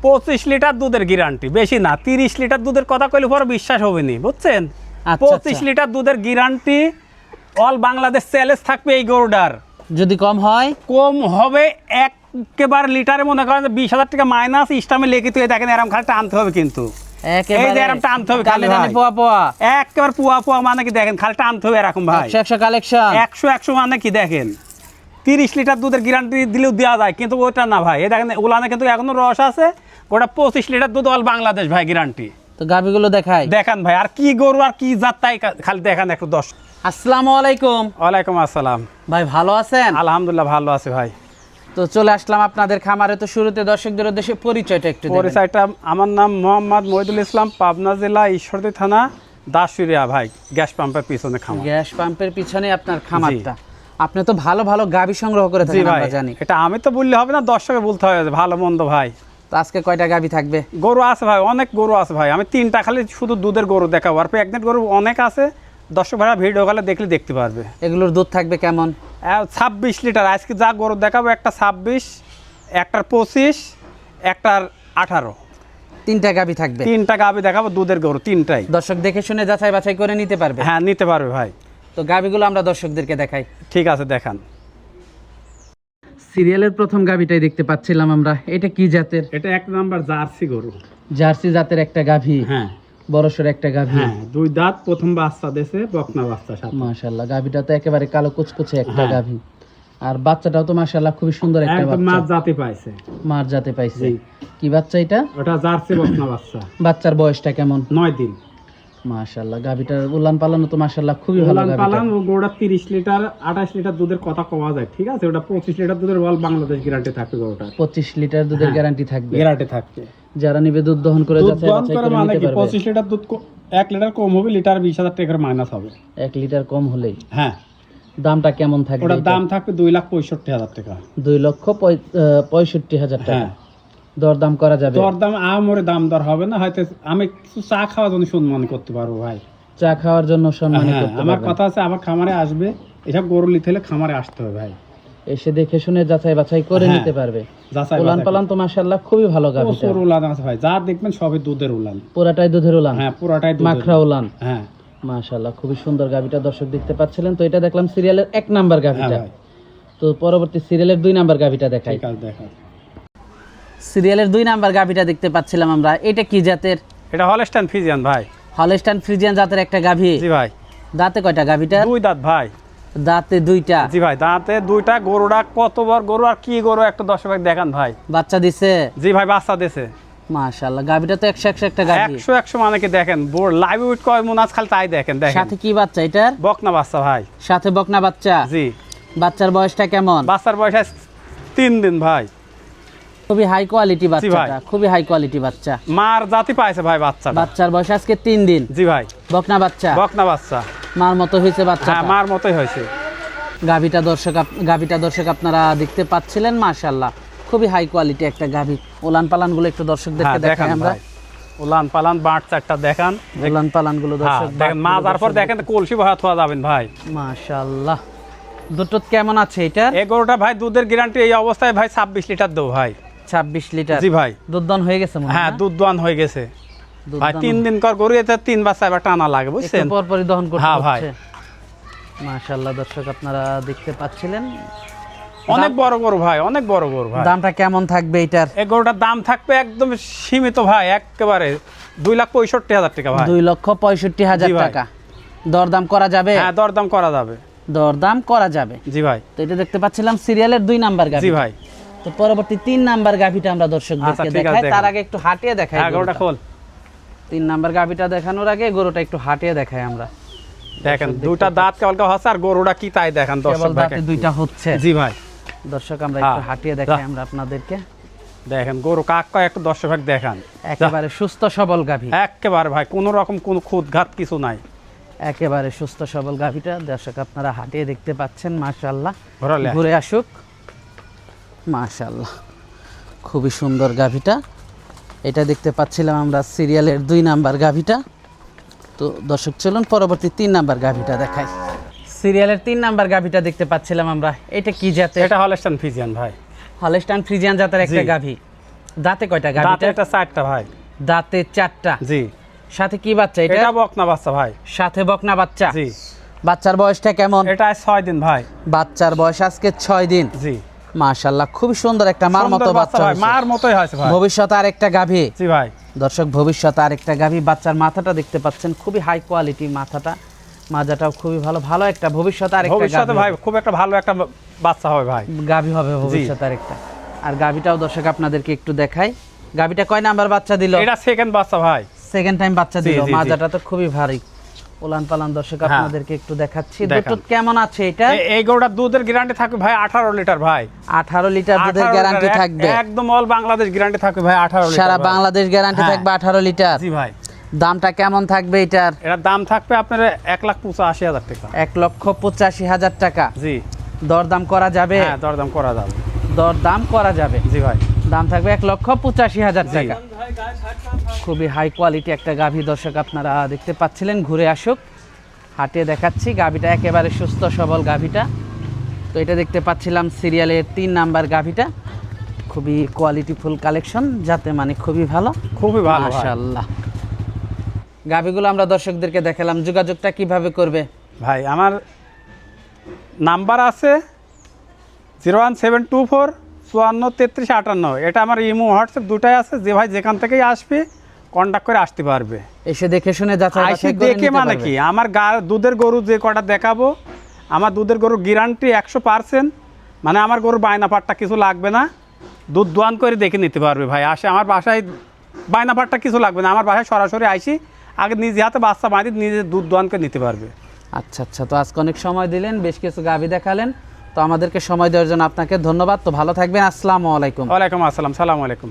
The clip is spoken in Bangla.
25 লিটার দুধের গ্যারান্টি, বেশি না, 30 লিটার দুধের কথা কইলে পরে বিশ্বাস হবে না, বুঝছেন? 25 লিটার দুধের গ্যারান্টি, অল বাংলাদেশ চ্যালেঞ্জ থাকবে এই গরুটার। যদি কম হয়? কম হবে একেবারে লিটারে মনে করেন 20,000 টাকা মাইনাস স্টামে লিখিত হয়ে দেখেন, এরকম খালি টানতে হবে, কিন্তু এই যে এরকম টানতে হবে খালি ভাই, পোয়া পোয়া একেবারে পুয়া পুয়া মানে কি দেখেন, খালি টানতে হবে এরকম ভাই। 100 কালেকশন 100 মানে কি দেখেন, 30 লিটার দুধের গ্যারান্টি দিলেও দেওয়া যায়, কিন্তু ওইটা না ভাই। এই দেখেন উলানে কিন্তু এখনো রস আছে, ওটা 25 লিটার দুধ অল বাংলাদেশ ভাই গ্যারান্টি। তো গাবিগুলো দেখাই, দেখান ভাই, আর কি গরু আর কি জাত তাই খালি দেখান একটু। 10 আসসালামু আলাইকুম। ওয়ালাইকুম আসসালাম ভাই ভালো আছেন? আলহামদুলিল্লাহ ভালো আছে ভাই। তো চলে আসলাম আপনাদের খামারে। তো শুরুতে দর্শকদের উদ্দেশ্যে পরিচয়টা একটু দেবেন। পরিচয়টা, আমার নাম মোহাম্মদ মহিদুল ইসলাম, পাবনা জেলা ঈশ্বরদী থানা দাসুরিয়া ভাই, গ্যাস পাম্পের পিছনে খামার। গ্যাস পাম্পের পিছনে আপনার খামারটা। আপনি তো ভালো ভালো গাবি সংগ্রহ করে জি থাকেন, ভাই, আমরা জানি। এটা আমি তো বললে হবে না, দর্শকে বলতে হবে ভালো মন্দ ভাই। তো আজকে কয়টা গাবি থাকবে? গরু আছে ভাই, অনেক গরু আছে ভাই। আমি 3টা খালি শুধু দুধের গরু দেখাবো, আর প্রেগনেন্ট গরু অনেক আছে। দর্শক ভাইরা ভিডিও কলে দেখলে দেখতে পারবে। এগুলোর দুধ থাকবে কেমন? 26 লিটার। আজকে যা গরু দেখাবো, একটা 26, একটার 25, একটার 18, 3টা গাবি থাকবে। 3টা গাভি দেখাবো দুধের গরু, 3টাই। দর্শক দেখে শুনে যাচাই বাছাই করে নিতে পারবে। হ্যাঁ, নিতে পারবে ভাই। তো গাবিগুলো আমরা দর্শকদেরকে দেখাই। ঠিক আছে, দেখান। সিরিয়ালের প্রথম গাবিটাই দেখতে পাচ্ছিলাম আমরা। এটা কি জাতের? এটা 1 নাম্বার জার্সি গরু। জার্সি জাতের একটা গাভি। হ্যাঁ, বড়সড় একটা গাভি। হ্যাঁ, 2 দাঁত, প্রথম বাচ্চা দেশে, বকনা বাচ্চা সাথে। মাশাআল্লাহ, গাভিটা তো একেবারে কালো কুচকুচে একটা হ্যাঁ। গাভি। আর বাচ্চাটাও তো মাশাআল্লাহ খুবই সুন্দর একটা একদম বাচ্চা। মাছ জাতি পাইছে। মার জাতে পাইছে। জি। কি বাচ্চা এটা? ওটা জার্সি বকনা বাচ্চা। বাচ্চার বয়সটা কেমন? 9 দিন। মাশাআল্লাহ, গাভিটার উলান পালানো তো মাশাআল্লাহ খুবই ভালো। উলান গাভিটা পালান ও গরুটা 30 লিটার 28 লিটার দুধের কথা কওয়া যায়, ঠিক আছে? ওটা 25 লিটার দুধের অল বাংলাদেশ গ্যারান্টি থাকবে গরুটা। 25 লিটার দুধের গ্যারান্টি থাকবে। গ্যারান্টি থাকবে। যারা নিবে দুধ দহন করে দুধ যাচাই দহন বাছাই করে করে মানে নিতে কি, পারবে। 25 লিটার দুধ 1 লিটার কম হবে, লিটার 20,000 টাকা করে মাইনাস হবে। 1 লিটার কম হলেই। হ্যাঁ। দামটা কেমন থাকবে? ওটার দাম থাকবে 2,65,000 টাকা। 2,65,000 টাকা। হ্যাঁ। দরদাম করা যাবে? দরদাম আমরে দাম দর হবে না, হয়তো আমি কিছু চা খাওয়ার জন্য সম্মান করতে পারবো ভাই। চা খাওয়ার জন্য সম্মানিত হ্যাঁ, করতে আমার পারবেন। কথা আছে, আমার খামারে আসবে, এসব গরু নিতে হলে খামারে আসতে হবে ভাই। এসে দেখে শুনে যাচাই বাছাই করে হ্যাঁ, নিতে পারবে। যাচাই উলান বাছাই পালান তো মাশাআল্লাহ খুবই ভালো গাভিটা। প্রচুর উলান আছে ভাই, যা দেখবেন সবই দুধের উলান। পুরাটাই দুধের উলান। হ্যাঁ, পুরাটাই দুধের মাখরা উলান। হ্যাঁ। মাশাআল্লাহ খুবই সুন্দর গাভিটা দর্শক দেখতে পাচ্ছিলেন। তো এটা দেখলাম সিরিয়ালের 1 নাম্বার হ্যাঁ গাভিটা। ভাই, তো পরবর্তী সিরিয়ালের 2 নাম্বার গাভিটা দেখাই। ঠিক আছে, দেখান। সিরিয়ালের 2 নাম্বার গাভিটা দেখতে পাচ্ছিলাম আমরা। এটা কি জাতের? এটা হলস্টাইন ফ্রিজিয়ান ভাই। হলস্টাইন ফ্রিজিয়ান জাতের একটা গাভি। জি ভাই। দাঁতে কয়টা গাভিটা? 2 দাঁত ভাই। দাঁতে 2টা। জি ভাই, দাঁতে 2টা। গরুটা কত বড় গরু আর কি গরু, একটা 10 ভাই দেখান ভাই। বাচ্চা দিছে? জি ভাই, বাচ্চা দিছে। মাশাআল্লাহ, গাভিটা তো 100 একটা গাভি। 100 মানে কি দেখেন, বোর লাইভ উইট কয় মুনাস খালি তাই দেখেন। দেখেন সাথে কি বাচ্চা এটার? বকনা বাচ্চা ভাই। সাথে বকনা বাচ্চা। জি। বাচ্চার বয়সটা কেমন? বাচ্চার বয়স 3 দিন ভাই। খুবই হাই কোয়ালিটি জি ভাই। বাচ্চাটা, খুবই হাই কোয়ালিটি বাচ্চা। মার জাতি পাইছে ভাই বাচ্চা। বাচ্চার বয়স আজকে 3 দিন। জি ভাই। বকনা বাচ্চা। বকনা বাচ্চা। মার মতো হয়েছে বাচ্চা। হ্যাঁ, মার মতোই হয়েছে। গাভিটা দর্শক আপনারা দেখতে পাচ্ছিলেন, মাশাআল্লাহ খুবই হাই কোয়ালিটি একটা গাভি। উলান পালান গুলো একটু দর্শকদেরকে হ্যাঁ, দেখাই দেখান আমরা। ভাই। উলান পালান বাট চারটা দেখান। উলান পালান গুলো হ্যাঁ, দর্শক দেখেন মাজার পর দেখেন কলসি ভরা থোয়া যাবেন ভাই। মাশাআল্লাহ। দুটো কেমন আছে এটার? এই গরুটা ভাই দুধের গ্যারান্টি এই অবস্থায় ভাই 26 লিটার দেবো ভাই। 26 লিটার? জি ভাই। দুধ দহন হয়ে গেছে মনে হয়? হ্যাঁ, দুধ দোয়ান হয়ে গেছে দুধ ভাই। দহন 3 দিন কর গরু, এতে 3 বাচ্চা এবার টানা লাগে, বুঝছেন? একটু পর পরই দহন করতে হ্যাঁ ভাই। হচ্ছে। মাশাআল্লাহ দর্শক আপনারা দেখতে পাচ্ছিলেন। অনেক বড় গরু ভাই, অনেক বড় গরু ভাই। দামটা কেমন থাকবে এটার? এই গরুটার দাম থাকবে একদম সীমিত ভাই, একেবারে 2,65,000 টাকা ভাই। 2,65,000 জি ভাই। টাকা। দরদাম করা যাবে? হ্যাঁ, দরদাম করা যাবে। দরদাম করা যাবে। জি ভাই। তো এটা দেখতে পাচ্ছিলাম সিরিয়ালের 2 নাম্বার গাভি। জি ভাই। তো পরবর্তী 3 নাম্বার গাভিটা আমরা দর্শকদেরকে আচ্ছা, ঠিক দেখাই। আছে, তার দেখান। আগে একটু হাঁটিয়ে দেখাই। হ্যাঁ, গরুটা খোল। 3 নাম্বার গাভিটা দেখানোর আগে গরুটা একটু হাঁটিয়ে দেখাই আমরা। দেখেন 2টা দাঁত কেবল হচ্ছে, আর গরুটা কি তাই দেখেন কেবল দর্শক ভাই। দাঁতে 2টা হচ্ছে। জি ভাই। দর্শক আমরা একটু হ্যাঁ। হাঁটিয়ে দেখাই আমরা আপনাদেরকে। দেখেন গরু কাক কয় একটু দর্শক ভাই দেখান। একেবারে সুস্থ সবল গাভি। একেবারে ভাই, কোনো রকম কোনো খুঁতঘাত কিছু নাই। একেবারে সুস্থ সবল গাভিটা দর্শক আপনারা হাঁটিয়ে দেখতে পাচ্ছেন। মাশাআল্লাহ, ঘোরালে। ঘুরে আসুক। মাশাআল্লাহ খুবই সুন্দর গাভিটা। এটা দেখতে পাচ্ছিলাম আমরা সিরিয়ালের 2 নাম্বার গাভিটা। তো দর্শক চলুন পরবর্তী 3 নাম্বার গাভিটা দেখাই। সিরিয়ালের 3 নাম্বার গাভিটা দেখতে পাচ্ছিলাম আমরা। এটা কি জাতের? এটা হলস্টাইন ফ্রিজিয়ান ভাই। হলস্টাইন ফ্রিজিয়ান জাতের একটা জি। গাভি। দাঁতে কয়টা দাঁতে গাভিটা? এটা 4টা ভাই। দাঁতে 4টা। জি। সাথে কি বাচ্চা এটা? এটা বকনা বাচ্চা ভাই। সাথে বকনা বাচ্চা। জি। বাচ্চার বয়সটা কেমন? এটা 6 দিন ভাই। বাচ্চার বয়স আজকে 6 দিন। জি। মাশাআল্লাহ খুব সুন্দর একটা মার মতো সুন্দর বাচ্চা ভাই, হয়েছে। মার মতোই হয়েছে ভাই। ভবিষ্যতে আরেকটা গাভী। জি ভাই। দর্শক ভবিষ্যতে আরেকটা গাভী। বাচ্চার মাথাটা দেখতে পাচ্ছেন, খুবই হাই কোয়ালিটি মাথাটা, মাজাটাও খুবই ভালো। ভালো একটা ভবিষ্যতে আরেকটা ভবিষ্যতে গাভী ভাই খুব একটা ভালো একটা বাচ্চা হবে ভাই। গাভী হবে ভবিষ্যতে আরেকটা। আর গাভীটাও দর্শক আপনাদেরকে একটু দেখাই। গাভীটা কয় নাম্বার বাচ্চা দিল? এটা সেকেন্ড বাচ্চা ভাই। সেকেন্ড টাইম বাচ্চা জি, দিল। জি, জি। মাজাটা তো খুবই ভারী। উলান পালান দর্শক হ্যাঁ। আপনাদেরকে একটু দেখাচ্ছি। দেখান। দুধ কেমন আছে এটা? এই গরুটার দুধের গ্যারান্টি থাকবে ভাই 18 লিটার ভাই। 18 লিটার দুধের 18 গ্যারান্টি লিটার, থাকবে। একদম অল বাংলাদেশ গ্যারান্টি থাকবে ভাই 18 লিটার। সারা ভাই। বাংলাদেশ গ্যারান্টি হ্যাঁ। থাকবে 18 লিটার। জি ভাই। দামটা কেমন থাকবে এটার? এটার দাম থাকবে আপনার 1,85,000 টাকা। 1,85,000 টাকা। জি। দরদাম করা যাবে? হ্যাঁ, দরদাম করা যাবে। দরদাম করা যাবে। জি ভাই। দাম থাকবে 1,85,000 জি। টাকা। খুবই হাই কোয়ালিটি একটা গাভী দর্শক আপনারা দেখতে পাচ্ছিলেন। ঘুরে আসুক, হাটে দেখাচ্ছি। গাভীটা একেবারে সুস্থ সবল গাভীটা। তো এটা দেখতে পাচ্ছিলাম সিরিয়ালের 3 নাম্বার গাভীটা। খুবই কোয়ালিটিফুল কালেকশন, যাতে মানে খুবই ভালো। খুবই ভালো ভাই। মাশাআল্লাহ। গাভীগুলো আমরা দর্শকদেরকে দেখালাম। যোগাযোগটা কিভাবে করবে? ভাই আমার নাম্বার আছে 01724 54 33 58। এটা আমার ইমো হোয়াটসঅ্যাপ দুটাই আছে। যে ভাই যেখান থেকেই আসবে কন্টাক্ট করে আসতে পারবে। এসে দেখে শুনে যাচাই আইসি বাছাই করে দেখে নিতে মানে পারবে। কি আমার দুধের গরু যে কটা দেখাবো, আমার দুধের গরুর গ্যারান্টি 100%। মানে আমার গরুর বায়না পাট্টা কিছু লাগবে না, দুধ দোয়ান করে দেখে নিতে পারবে ভাই। আসে আমার বাসায় বায়না পাট্টা কিছু লাগবে না, আমার বাসায় সরাসরি আইসি আগে নিজে হাতে বাচ্চা বাঁধি নিজে দুধ দোয়ান করে নিতে পারবে। আচ্ছা আচ্ছা, তো আজকে অনেক সময় দিলেন, বেশ কিছু গাভী দেখালেন, তো আমাদেরকে সময় দেওয়ার জন্য আপনাকে ধন্যবাদ। তো ভালো থাকবেন। আসসালামু আলাইকুম। ওয়ালাইকুম আসসালাম। সালাম আলাইকুম।